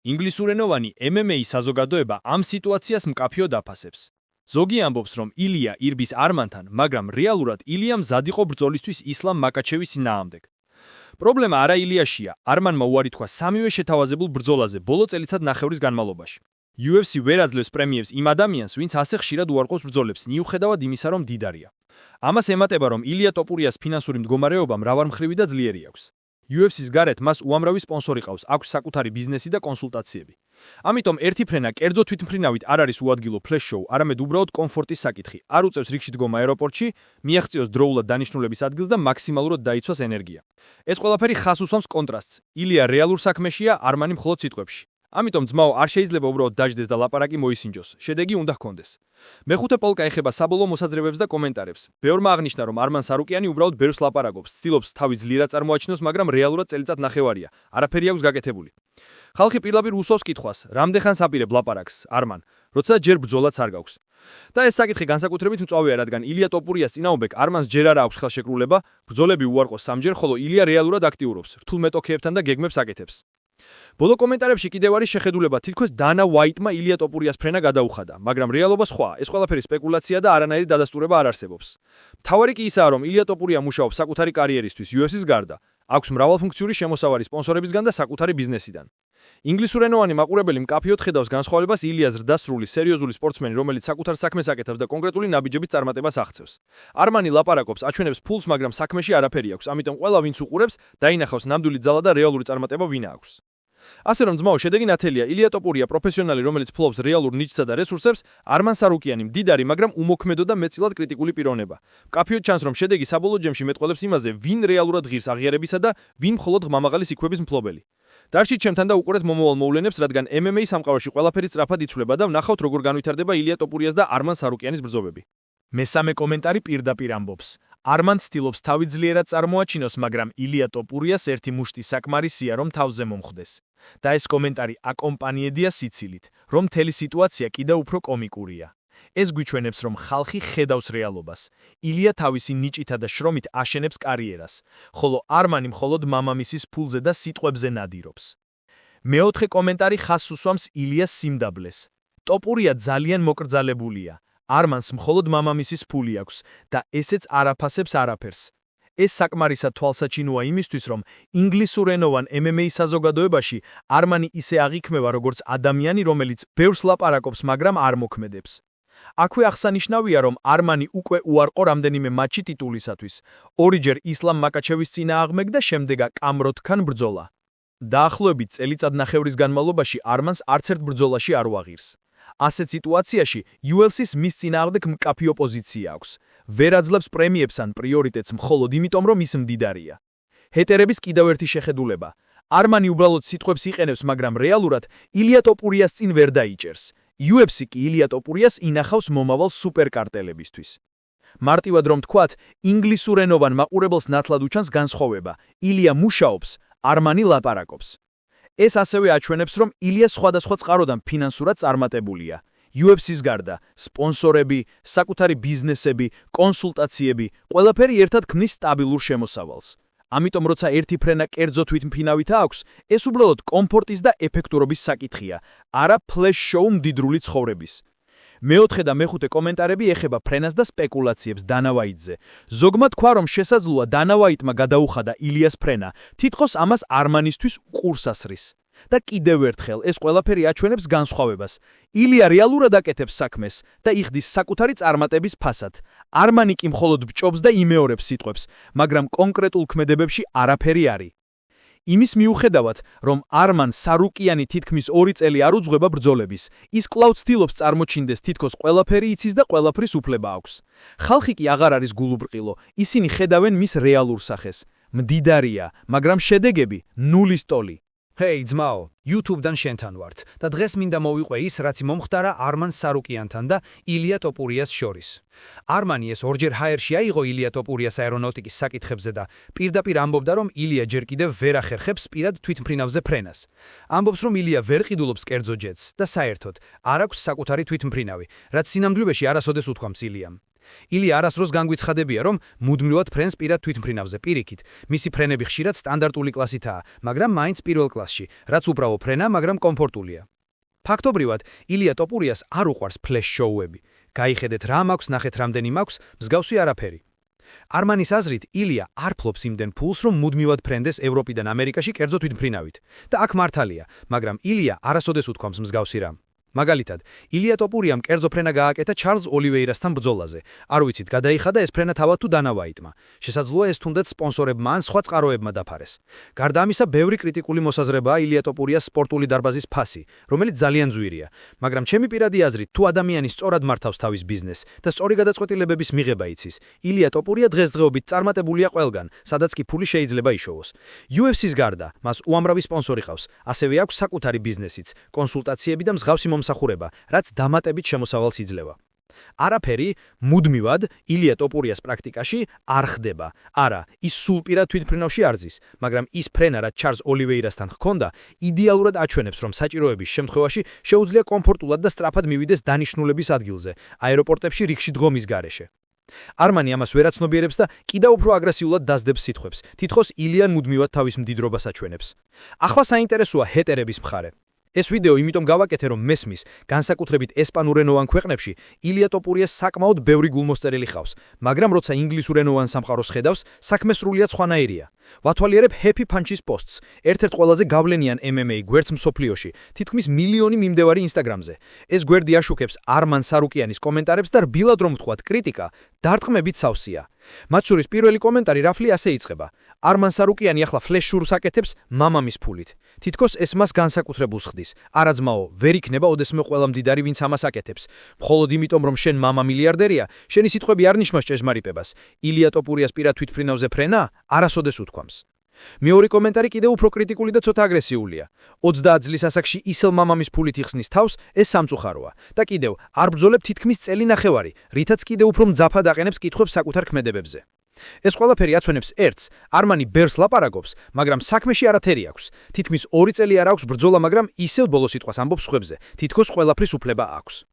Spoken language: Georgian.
ინგლისურენოვანი MMA საზოგადოება ამ სიტუაციას მკაფიოდ აფასებს. ზოგი ამბობს, რომ ილია ირბის არმანთან, მაგრამ რეალურად ილია მზად იყო ბრძოლისთვის ისლამ მაკაჩევის წინააღმდეგ. პრობლემა არა ილიაშია, არმანმა უარი თქვა სამივე შეთავაზებულ ბრძოლაზე ბოლო წელიწად ნახევრის განმავლობაში. UFC ვერ აძლევს პრემიებს იმ ადამიანს, ვინც ასე ხშირად უარყოფს ბრძოლებს, მიუხედავად იმისა, რომ მდიდარია. ამას ემატება, რომ ილია ტოპურიას ფინანსური მდგომარეობა მრავალმხრივი და ძლიერი აქვს. UFC-ს გარეთ მას უამრავი სპონსორი ყავს, აქვს საკუთარი ბიზნესი და კონსულტაციები. ამიტომ ერთი ფრენა კერძო თვითმფრინავით არ არის უადგილო ფლეშ-შოუ, არამედ უბრალოდ კომფორტის საკითხი. არ უწევს რიგში დგომა აეროპორტში, მიაღწიოს დროულად დანიშნულების ადგილს და მაქსიმალურად დაიცვას ენერგია. ეს ყველაფერი ხას უსვამს კონტრასტს. ილია რეალურ საქმეშია, არმანი მხოლოდ სიტყვებში. ამიტომ ძმაო არ შეიძლება უბრალოდ დაждდეს და ლაპარაკი მოისინჯოს. შედეგი უნდა ჰქონდეს. მეხუთე პოლკა ეხება საბოლოო მოსაძრებებს და კომენტარებს. ბევრმა აღნიშნა, რომ არმან სარუკიანი უბრალოდ ბევრს ლაპარაკობს, ცდილობს თავი ძლიერად წარმოაჩინოს, მაგრამ რეალურად წელიწად ნახევარია. არაფერი აქვს გაკეთებული. ხალხი პირდაპირ უსვავს კითხვას, რამდენხანს აპირებ ლაპარაკს, არმან, როცა ჯერ ბრძოლაც არ გაქვს. და ეს საკითხი განსაკუთრებით მწვავეა, რადგან ილია ტოპურიას წინააღმდეგ არმანს ჯერ არ აქვს ხელშეკრულება, ბრძოლები უარყოს სამჯერ, ხოლო ილია რეალურად აქტიურობს, რთულ მეტოქეებთან და გეგმებს აკეთებს. ბოლო კომენტარებში კიდევ არის შეხედულება, თითქოს დანა ვაიტმა ილია ტოპურიას ფრენა გადაუხადა, მაგრამ რეალობა სხვაა, ეს ყველაფერი სპეკულაცია და არანაირი დადასტურება არ არსებობს. მთავარი კი ისაა, რომ ილია ტოპურია მუშაობს საკუთარი კარიერისთვის UFC-ს გარდა, აქვს მრავალფუნქციური შემოსავალი სპონსორებისგან და საკუთარი ბიზნესიდან. ინგლისურენოვანი მაყურებელი მკაფიოდ ხედავს განსხვავებას ილიას ზრდასრული, სერიოზული სპორტსმენი, რომელიც საკუთარ საქმეს აკეთებს და კონკრეტული ნაბიჯების წარმატებას აღწევს. არმანი ლაპარაკობს, აჩვენებს ფულს, მაგრამ საქმეში არაფერი აქვს, ამიტომ ყველა ვინც უყურებს, დაინახავს ნამდვილი ძალა და რეალური წარმატება ვინა აქვს. ასე რომ ძმაო, შედეგი ნათელია, ილია ტოპურია პროფესიონალი, რომელიც ფლობს რეალურ ნიჭსა და რესურსებს, არმან სარუკიანი მდიდარი, მაგრამ უმოქმედო და მეტწილად კრიტიკული პიროვნება. მკაფიოდ ჩანს, რომ შედეგი საბოლოო ჯემში მეტყველებს იმაზე, ვინ რეალურად ღირს აღიარებისა და ვინ მხოლოდ ღმამაღალი სიკვების მფლობელი. დარჩით ჩემთან და უყურეთ მომავალ მოვლენებს, რადგან MMA სამყაროში ყველაფერი სწრაფად იცვლება და ვნახავთ, როგორ განვითარდება ილია ტოპურიას და არმან სარუკიანის ბრძოლები. მესამე კომენტარი პირდაპირ ამბობს. არმან ცდილობს თავი ძლიერად წარმოაჩინოს, მაგრამ ილია ტოპურიას ერთი მუშტი საკმარისია, რომ თავზე მომხვდეს. და ეს კომენტარი აკომპანიედია სიცილით, რომ მთელი სიტუაცია კიდევ უფრო კომიკურია. ეს გვიჩვენებს, რომ ხალხი ხედავს რეალობას. ილია თავისი ნიჭითა და შრომით აშენებს კარიერას, ხოლო არმანი მხოლოდ მამამისის ფულზე და სიტყვებზე ნადირობს. მეოთხე კომენტარი ხაზს უსვამს ილიას სიმდაბლეს. ტოპურია ძალიან მოკრძალებულია. არმანს მხოლოდ მამამისის ფული აქვს და ესეც არ აფასებს არაფერს. ეს საკმარისად თვალსაჩინოა იმისთვის, რომ ინგლისურენოვან MMA საზოგადოებაში არმანი ისე აღიქმება, როგორც ადამიანი, რომელიც ბევრს ლაპარაკობს, მაგრამ არ მოქმედებს. აქვე აღსანიშნავია, რომ არმანი უკვე უარყო რამდენიმე მატჩი ტიტულისათვის, ორიჯერ ისლამ მაკაჩევის წინააღმდეგ და შემდეგა კამროთთან ბრძოლა. დაახლოებით წელიწადნახევრის განმავლობაში არმანს არც ერთ ბრძოლაში არ უაღირს. ასეთ სიტუაციაში UFC-ს მის წინააღმდეგ მკაფიო პოზიცია აქვს. ვერ აძლევს პრემიებს ან პრიორიტეტს მხოლოდ იმიტომ, რომ ის მდიდარია. ჰეტერების კიდევ ერთი შეხედულება. არმანი უბრალოდ სიტყვებს იყენებს, მაგრამ რეალურად ილია ტოპურიას წინ ვერ დაიჭერს. UFC კი ილია ტოპურიას ინახავს მომავალ სუპერკარტელებისთვის. მარტივად რომ თქვათ, ინგლისურენოვან მაყურებელს ნათლად უჩანს განსხვავება. ილია მუშაობს, არმანი ლაპარაკობს. ეს ასევე აჩვენებს, რომ ილია სხვადასხვა წყაროდან ფინანსურად წარმატებულია. UFC-ს გარდა, სპონსორები, საკუთარი ბიზნესები, კონსულტაციები, ყველაფერი ერთად ქმნის სტაბილურ შემოსავალს. ამიტომ როცა ერთი ფრენა კერძო თვითმფრინავითა აქვს, ეს უბრალოდ კომფორტის და ეფექტურობის საკითხია, არა ფლეშ-შოუ მდიდრული ცხოვრების. მეოთხე და მეხუთე კომენტარები ეხება ფრენას და სპეკულაციებს დანა ვაიტზე. ზოგმა თქვა, რომ შესაძლოა დანა ვაიტმა გადაუხადა ილიას ფრენა, თითქოს ამას არმანისთვის ყურს ასრის. და კიდევ ერთხელ ეს ყველაფერი აჩვენებს განსხვავებას. ილია რეალურად აკეთებს საქმეს და იხდის საკუთარი წარმატების ფასად. არმანი კი მხოლოდ ბჭობს და იმეორებს სიტყვებს, მაგრამ კონკრეტულ ქმედებებში არაფერი არის. იმის მიუხედავად, რომ არმან სარუკიანი თითქმის 2 წელი არ უძღვება ბრძოლების, ის კვლავ ცდილობს წარმოჩინდეს თითქოს ყველაფერი იცის და ყველაფრის უფლება აქვს. ხალხი კი აღარ არის გულუბრყილო, ისინი ხედავენ მის რეალურ სახეს. მდიდარია, მაგრამ შედეგები ნულის ტოლი. ჰეი ძმაო, YouTube-დან შენთან ვართ და დღეს მინდა მოვიყვე ის, რაც მომხდარა არმან სარუკიანთან და ილია ტოპურიას შორის. არმანი ეს ორჯერ ჰაერში აიღო ილია ტოპურიას აერონავტიკის საკითხებზე და პირდაპირ ამბობდა, რომ ილია ჯერ კიდევ ვერ ახერხებს პირად თვითმფრინავზე ფრენას. ამბობს, რომ ილია ვერ ყიდულობს კერძო ჯეტს და საერთოდ არ აქვს საკუთარი თვითმფრინავი, რაც სინამდვილეში არასოდეს უთქვამს ილიამ. ილია არასდროს განგვიცხადებია, რომ მუდმივად ფრენს პირად თვითმფრინავზე პირიქით. მისი ფრენები ხშირად სტანდარტული კლასითაა, მაგრამ მაინც პირველ კლასში, რაც უბრალო ფრენა, მაგრამ კომფორტულია. ფაქტობრივად, ილია ტოპურიას არ უყვარს ფლეშ შოუები. გაიხედეთ რა მაქვს, ნახეთ რამდენი მაქვს, მსგავსი არაფერი. არმანის აზრით, ილია არ ფლობს იმდენ ფულს, რომ მუდმივად ფრენდეს ევროპიდან ამერიკაში კერძო თვითმფრინავით. და აქ მართალია, მაგრამ ილია არასოდეს უთქვამს მსგავსი რამ. მაგალითად, ილია ტოპურიამ კერძო ფრენა გააკეთა ჩარლზ ოლივეირასთან ბრძოლაზე. არ ვიცით, გადაიხადა ეს ფრენა თავად თუ დანა ვაიტმა. შესაძლოა ეს თუნდაც სპონსორებმა ან სხვა წყაროებმა დაფარეს. გარდა ამისა, ბევრი კრიტიკული მოსაზრებაა ილია ტოპურიას სპორტული დარბაზის ფასი, რომელიც ძალიან ძვირია. მაგრამ ჩემი პირადი აზრით, თუ ადამიანი სწორად მართავს თავის ბიზნესს და სწორი გადაწყვეტილებების მიღება იცის, ილია ტოპურია დღესდღეობით წარმატებულია ყველგან, სადაც კი ფული შეიძლება იშოვოს. UFC-ს გარდა, მას უამრავი სპონსორი ყავს, ასევე აქვს საკუთარი ბიზნესიც, კონსულტაციები და მსგავსი მომსახურება, რაც დამატებით შემოსავალს იძლევა. არაფერი მუდმივად ილია ტოპურიას პრაქტიკაში არ ხდება. არა, ის სულ პირად თვითმფრინავში არ ზის, მაგრამ ის ფრენა, რაც ჩარლზ ოლივეირასთან ჰქონდა, იდეალურად აჩვენებს, რომ საჭიროების შემთხვევაში შეუძლია კომფორტულად და სწრაფად მივიდეს დანიშნულების ადგილზე, აეროპორტებში რიგში დგომის გარეშე. არმანი ამას ვერ აცნობიერებს და კიდევ უფრო აგრესიულად დასდებს სიტყვებს. თითქოს ილია მუდმივად თავის მდიდრობას აჩვენებს. ახლა საინტერესოა ჰეტერების მხარე. ეს ვიდეო იმიტომ გავაკეთე, რომ მესმის, განსაკუთრებით ესპანურენოვან ქვეყნებში, ილია ტოპურიას საკმაოდ ბევრი გულმოსწერილი ხავს, მაგრამ როცა ინგლისურენოვან სამყაროს ხედავს, საქმე სრულიად სხვანაირია. ვათვალიერებ Happy Punch-ის პოსტს, ერთ-ერთ ყველაზე გავლენიან MMA გვერდს მსოფლიოში, თითქმის მილიონი მიმდევარი ინსტაგრამზე. ეს გვერდი აშუქებს არმან სარუკიანის კომენტარებს და რბილად რომ ვთქვათ, კრიტიკა დარტყმებით სავსეა. მათ შორის პირველი კომენტარი რაფლი ასე იწყება. არმან სარუკიანი ახლა ფლეშ შურს აკეთებს მამამის ფულით. თითქოს ეს მას განსაკუთრებულს ხდის. არა ძმაო, ვერ იქნება ოდესმე ყველა მდიდარი, ვინც ამას აკეთებს. მხოლოდ იმიტომ, რომ შენ მამა მილიარდერია, შენი სიტყვები არ ნიშნავს ჭეშმარიტებას. ილია ტოპურიას პირად თვითმფრინავზე ფრენა არასოდეს უთქვამს. მეორე კომენტარი კიდევ უფრო კრიტიკული და ცოტა აგრესიულია. 30 წლის ასაკში ისელ მამამის ფულით იხსნის თავს, ეს სამწუხაროა. და კიდევ არ ბრძოლებ თითქმის წელი ნახევარი, რითაც კიდევ უფრო მძაფად აყენებს კითხვებს საკუთარ ქმედებებზე. ეს ყველაფერი აცვენებს ერთს, არმანი ბერს ლაპარაკობს, მაგრამ საქმეში არათერი აქვს. თითქმის 2 წელი არ აქვს ბრძოლა, მაგრამ ისევ ბოლო სიტყვას ამბობს სხვებზე. თითქოს ყველაფრის უფლება აქვს.